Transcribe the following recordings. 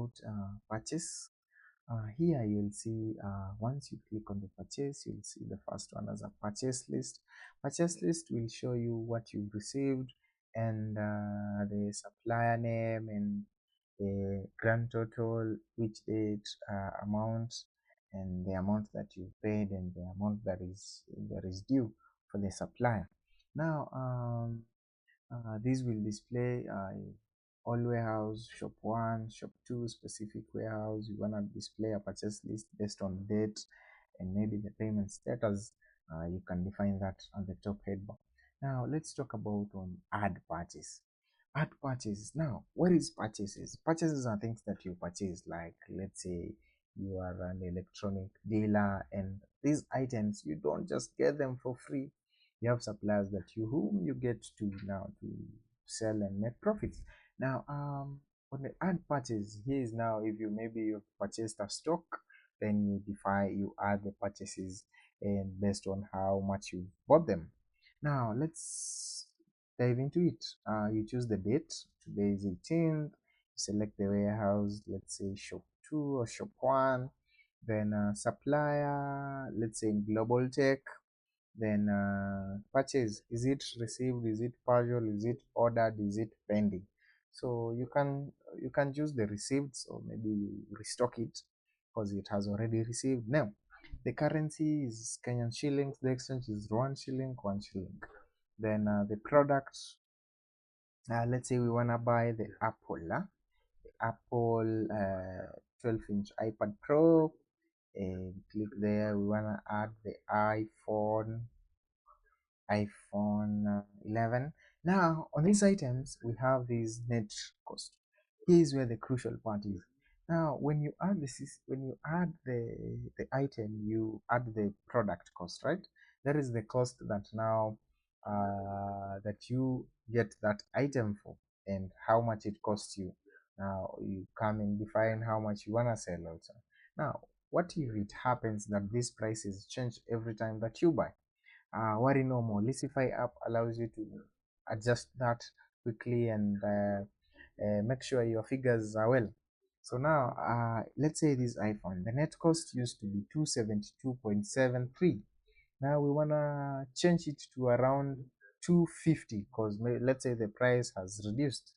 about purchase. Here you'll see once you click on the purchase, you'll see the first one as a purchase list. Purchase list will show you what you've received and the supplier name and the grand total, which date, amount, and the amount that you paid and the amount that is due for the supplier. Now these will display all warehouse, shop 1, shop 2, specific warehouse. You want to display a purchase list based on date and maybe the payment status. You can define that on the top headbar. Now let's talk about add purchase. Add purchases. Now what is purchases? Purchases are things that you purchase, like let's say you are an electronic dealer and these items you don't just get them for free. You have suppliers that whom you get to now to sell and make profits. Now on the add purchase, here is now if you've purchased a stock, then you add the purchases and based on how much you bought them. Now let's dive into it. You choose the date. Today is 18th. Select the warehouse, let's say shop 2 or shop 1. Then supplier, let's say global tech. Then purchase, is it received, is it partial, is it ordered, is it pending? So you can choose the received, or maybe you restock it because it has already received. Now the currency is Kenyan shillings, the exchange is 1 shilling, 1 shilling. Then the product, let's say we want to buy the Apple 12-inch iPad Pro, and click there. We want to add the iPhone 11. Now on these items we have this net cost. Here's where the crucial part is. Now when you add the item, you add the product cost, right? That is the cost that now that you get that item for and how much it costs you. Now you come and define how much you want to sell also. Now what if it happens that these prices change every time that you buy? Worry no more. LeesifyApp allows you to adjust that quickly and make sure your figures are well. So now let's say this iPhone, the net cost used to be 272.73. Now we want to change it to around 250 because let's say the price has reduced.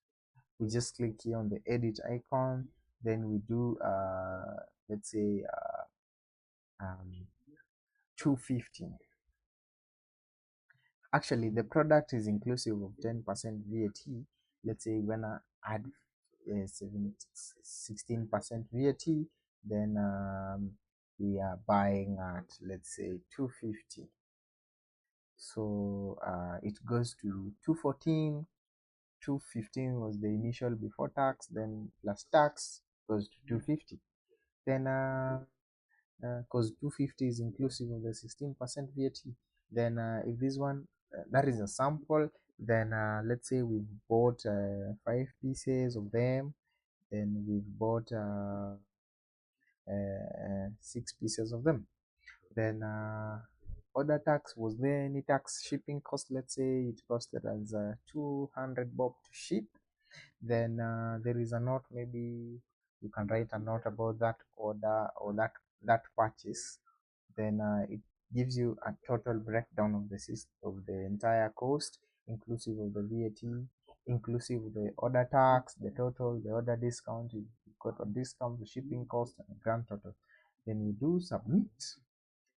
We just click here on the edit icon, then we do let's say 250. Actually the product is inclusive of 10% VAT. Let's say we're gonna add 16% VAT, then we are buying at, let's say, 250. So it goes to 214. 215 was the initial before tax, then plus tax goes to 250. Then because 250 is inclusive of the 16% VAT, then if this one that is a sample, then let's say we've bought 5 pieces of them, then we've bought 6 pieces of them. Then order tax, was there any tax? Shipping cost, let's say it costed us 200 bob to ship. Then there is a note, maybe you can write a note about that order or that purchase. Then it gives you a total breakdown of the entire cost, inclusive of the VAT, inclusive of the order tax, the total, the order discount, you got a discount, the shipping cost, and the grand total. Then you do submit.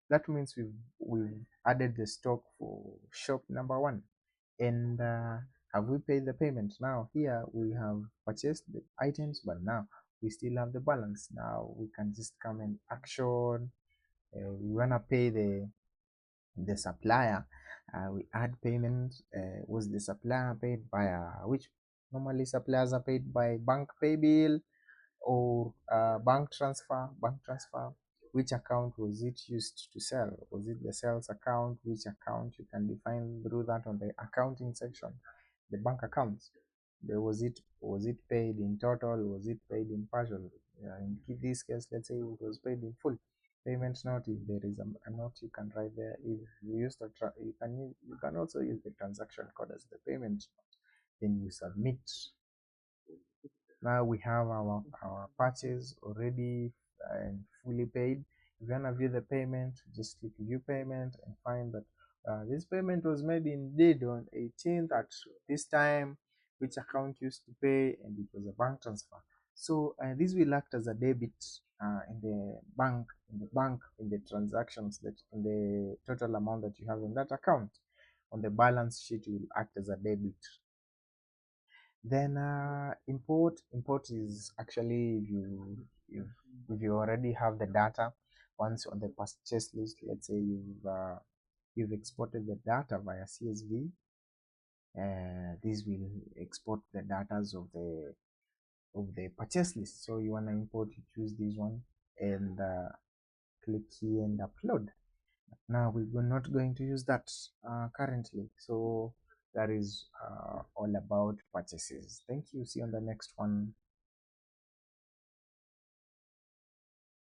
That means we've added the stock for shop number 1. And have we paid the payment? Now here we have purchased the items, but now we still have the balance. Now we can just come and action. We want to pay the supplier. We add payment. Was the supplier paid by which? Normally suppliers are paid by bank pay bill or bank transfer. Which account was it used to sell? Was it the sales account? Which account? You can define through that on the accounting section. The bank accounts. Was it paid in total? Was it paid in partial? In this case, let's say it was paid in full. Payment note, if there is a note, you can write there. If you use you can also use the transaction code as the payment note. Then you submit. Now we have our purchase already and fully paid. If you want to view the payment, just click view payment and find that this payment was made indeed on 18th at this time, which account used to pay, and it was a bank transfer. So this will act as a debit in the bank, in the transactions, that in the total amount that you have in that account. On the balance sheet, it will act as a debit. Then import is actually if you already have the data. Once on the purchase list, let's say you've exported the data via CSV. This will export the datas of the purchase list. So you want to import, you choose this one and click here and upload. Now we're not going to use that currently. So that is all about purchases. Thank you. See you on the next one.